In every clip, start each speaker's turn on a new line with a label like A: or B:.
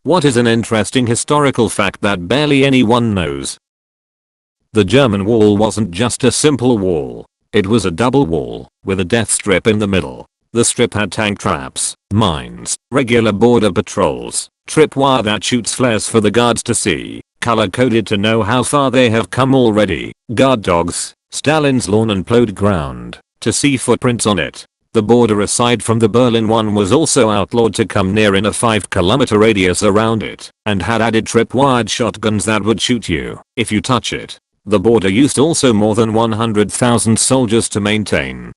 A: What is an interesting historical fact that barely anyone knows? The German wall wasn't just a simple wall. It was a double wall, with a death strip in the middle. The strip had tank traps, mines, regular border patrols, tripwire that shoots flares for the guards to see, color-coded to know how far they have come already, guard dogs, Stalin's lawn and plowed ground, to see footprints on it. The border aside from the Berlin one was also outlawed to come near in a 5-kilometer radius around it, and had added tripwired shotguns that would shoot you if you touch it. The border used also more than 100,000 soldiers to maintain.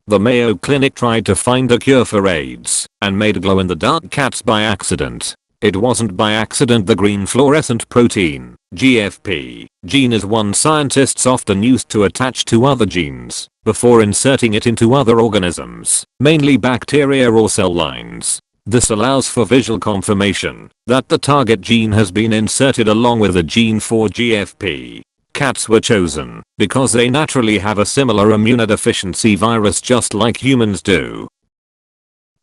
A: The Mayo Clinic tried to find a cure for AIDS and made glow-in-the-dark cats by accident. It wasn't by accident the green fluorescent protein, GFP, gene is one scientists often used to attach to other genes before inserting it into other organisms, mainly bacteria or cell lines. This allows for visual confirmation that the target gene has been inserted along with the gene for GFP. Cats were chosen because they naturally have a similar immunodeficiency virus just like humans do.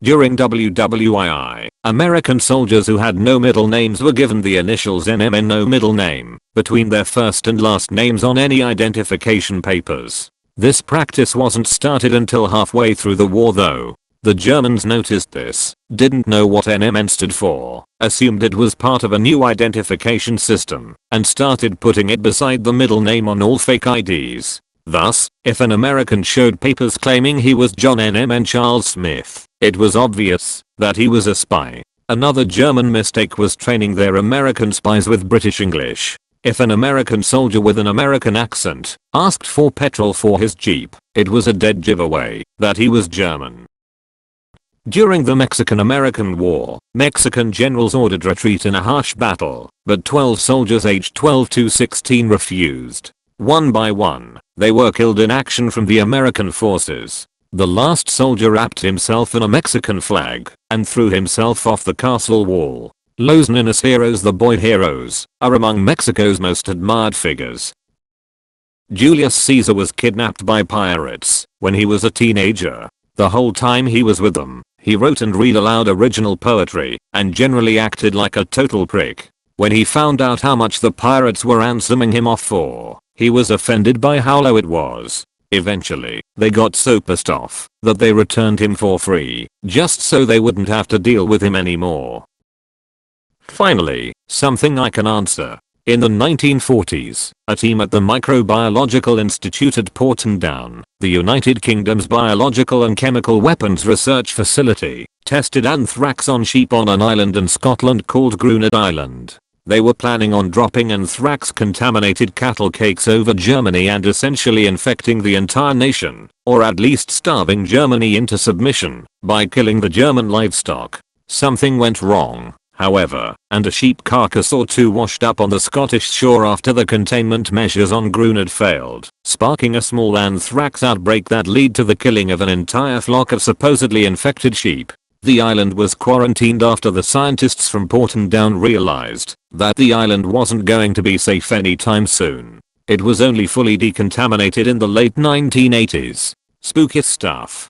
A: During WWII, American soldiers who had no middle names were given the initials NMN, no middle name, between their first and last names on any identification papers. This practice wasn't started until halfway through the war though. The Germans noticed this, didn't know what NMN stood for, assumed it was part of a new identification system, and started putting it beside the middle name on all fake IDs. Thus, if an American showed papers claiming he was John NMN Charles Smith, it was obvious that he was a spy. Another German mistake was training their American spies with British English. If an American soldier with an American accent asked for petrol for his Jeep, it was a dead giveaway that he was German. During the Mexican-American War, Mexican generals ordered retreat in a harsh battle, but 12 soldiers aged 12 to 16 refused. One by one, they were killed in action from the American forces. The last soldier wrapped himself in a Mexican flag and threw himself off the castle wall. Los Niños Heroes, the boy heroes, are among Mexico's most admired figures. Julius Caesar was kidnapped by pirates when he was a teenager. The whole time he was with them, he wrote and read aloud original poetry and generally acted like a total prick. When he found out how much the pirates were ransoming him off for, he was offended by how low it was. Eventually, they got so pissed off that they returned him for free, just so they wouldn't have to deal with him anymore. Finally, something I can answer. In the 1940s, a team at the Microbiological Institute at Portsdown, the United Kingdom's biological and chemical weapons research facility, tested anthrax on sheep on an island in Scotland called Gruned Island. They were planning on dropping anthrax-contaminated cattle cakes over Germany and essentially infecting the entire nation, or at least starving Germany into submission, by killing the German livestock. Something went wrong, however, and a sheep carcass or two washed up on the Scottish shore after the containment measures on Gruned failed, sparking a small anthrax outbreak that led to the killing of an entire flock of supposedly infected sheep. The island was quarantined after the scientists from Portsdown realized that the island wasn't going to be safe anytime soon. It was only fully decontaminated in the late 1980s. Spooky stuff.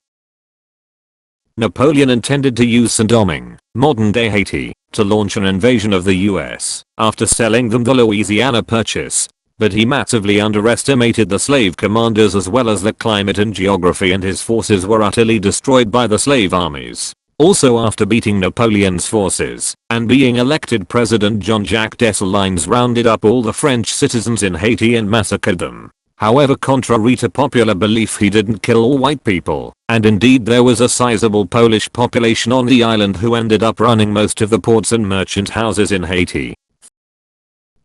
A: Napoleon intended to use Saint-Domingue, modern-day Haiti, to launch an invasion of the US after selling them the Louisiana Purchase. But he massively underestimated the slave commanders as well as the climate and geography, and his forces were utterly destroyed by the slave armies. Also, after beating Napoleon's forces and being elected president, Jean-Jacques Dessalines rounded up all the French citizens in Haiti and massacred them. However, contrary to popular belief, he didn't kill all white people, and indeed there was a sizable Polish population on the island who ended up running most of the ports and merchant houses in Haiti.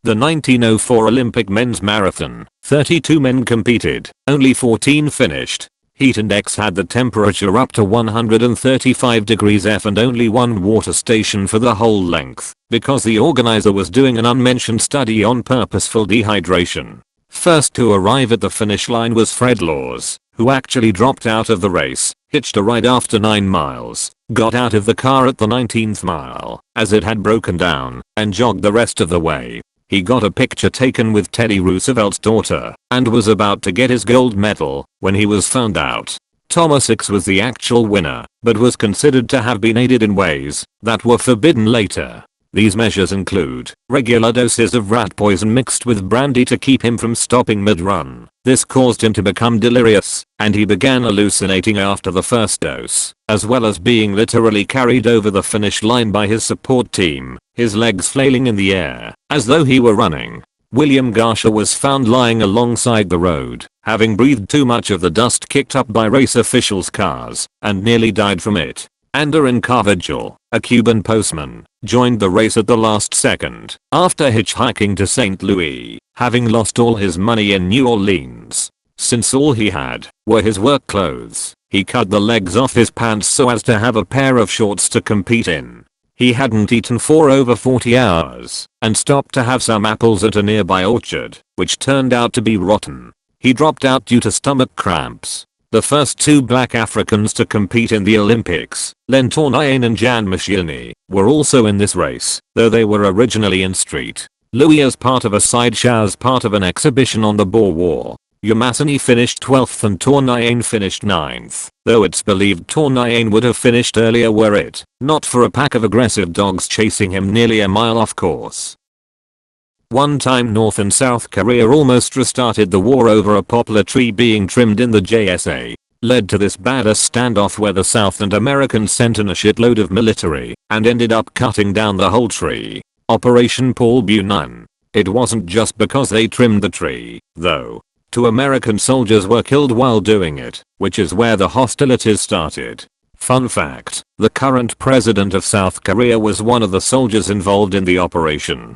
A: The 1904 Olympic men's marathon, 32 men competed, only 14 finished. Heat index had the temperature up to 135 degrees F and only one water station for the whole length, because the organizer was doing an unmentioned study on purposeful dehydration. First to arrive at the finish line was Fred Laws, who actually dropped out of the race, hitched a ride after 9 miles, got out of the car at the 19th mile, as it had broken down, and jogged the rest of the way. He got a picture taken with Teddy Roosevelt's daughter and was about to get his gold medal when he was found out. Thomas Hicks was the actual winner, but was considered to have been aided in ways that were forbidden later. These measures include regular doses of rat poison mixed with brandy to keep him from stopping mid-run. This caused him to become delirious, and he began hallucinating after the first dose, as well as being literally carried over the finish line by his support team, his legs flailing in the air, as though he were running. William Garsha was found lying alongside the road, having breathed too much of the dust kicked up by race officials' cars, and nearly died from it. Anderin Carvajal, a Cuban postman, joined the race at the last second after hitchhiking to St. Louis, having lost all his money in New Orleans. Since all he had were his work clothes, he cut the legs off his pants so as to have a pair of shorts to compete in. He hadn't eaten for over 40 hours and stopped to have some apples at a nearby orchard, which turned out to be rotten. He dropped out due to stomach cramps. The first two black Africans to compete in the Olympics, Len Tournaine and Jan Mashini, were also in this race, though they were originally in street. Louis as part of a sideshow as part of an exhibition on the Boer War. Yamasini finished 12th and Tournaine finished 9th, though it's believed Tournaine would have finished earlier were it not for a pack of aggressive dogs chasing him nearly a mile off course. One time North and South Korea almost restarted the war over a poplar tree being trimmed in the JSA. Led to this badass standoff where the South and Americans sent in a shitload of military and ended up cutting down the whole tree. Operation Paul Bunyan. It wasn't just because they trimmed the tree, though. 2 American soldiers were killed while doing it, which is where the hostilities started. Fun fact, the current president of South Korea was one of the soldiers involved in the operation.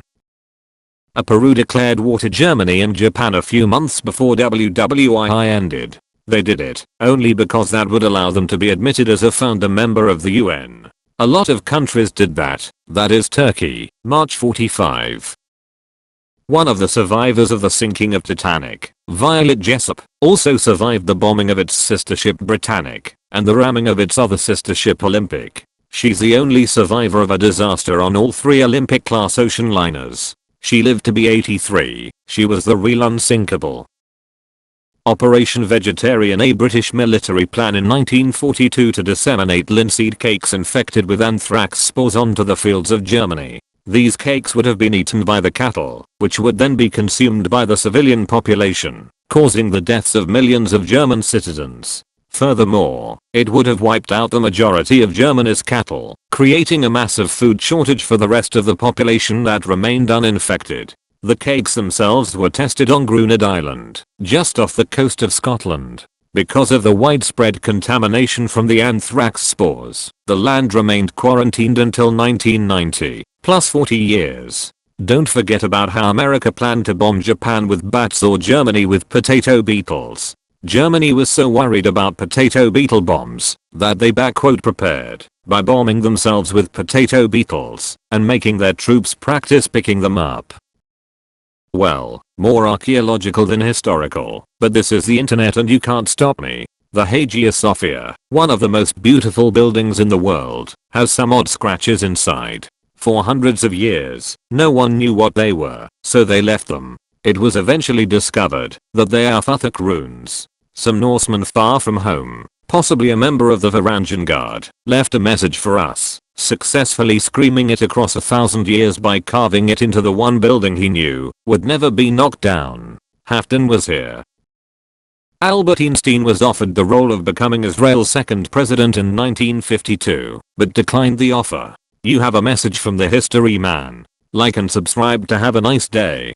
A: Peru declared war to Germany and Japan a few months before WWII ended. They did it only because that would allow them to be admitted as a founder member of the UN. A lot of countries did that, that is Turkey, March 45. One of the survivors of the sinking of Titanic, Violet Jessop, also survived the bombing of its sister ship Britannic and the ramming of its other sister ship Olympic. She's the only survivor of a disaster on all 3 Olympic-class ocean liners. She lived to be 83. She was the real unsinkable. Operation Vegetarian. A British military plan in 1942 to disseminate linseed cakes infected with anthrax spores onto the fields of Germany. These cakes would have been eaten by the cattle, which would then be consumed by the civilian population, causing the deaths of millions of German citizens. Furthermore, it would have wiped out the majority of Germany's cattle, creating a massive food shortage for the rest of the population that remained uninfected. The cakes themselves were tested on Gruned Island, just off the coast of Scotland. Because of the widespread contamination from the anthrax spores, the land remained quarantined until 1990, plus 40 years. Don't forget about how America planned to bomb Japan with bats or Germany with potato beetles. Germany was so worried about potato beetle bombs that they prepared by bombing themselves with potato beetles and making their troops practice picking them up. Well, more archaeological than historical, but this is the internet and you can't stop me. The Hagia Sophia, one of the most beautiful buildings in the world, has some odd scratches inside. For hundreds of years, no one knew what they were, so they left them. It was eventually discovered that they are Futhark runes. Some Norseman far from home, possibly a member of the Varangian Guard, left a message for us, successfully screaming it across 1,000 years by carving it into the one building he knew would never be knocked down. Hafton was here. Albert Einstein was offered the role of becoming Israel's second president in 1952, but declined the offer. You have a message from the history man. Like and subscribe to have a nice day.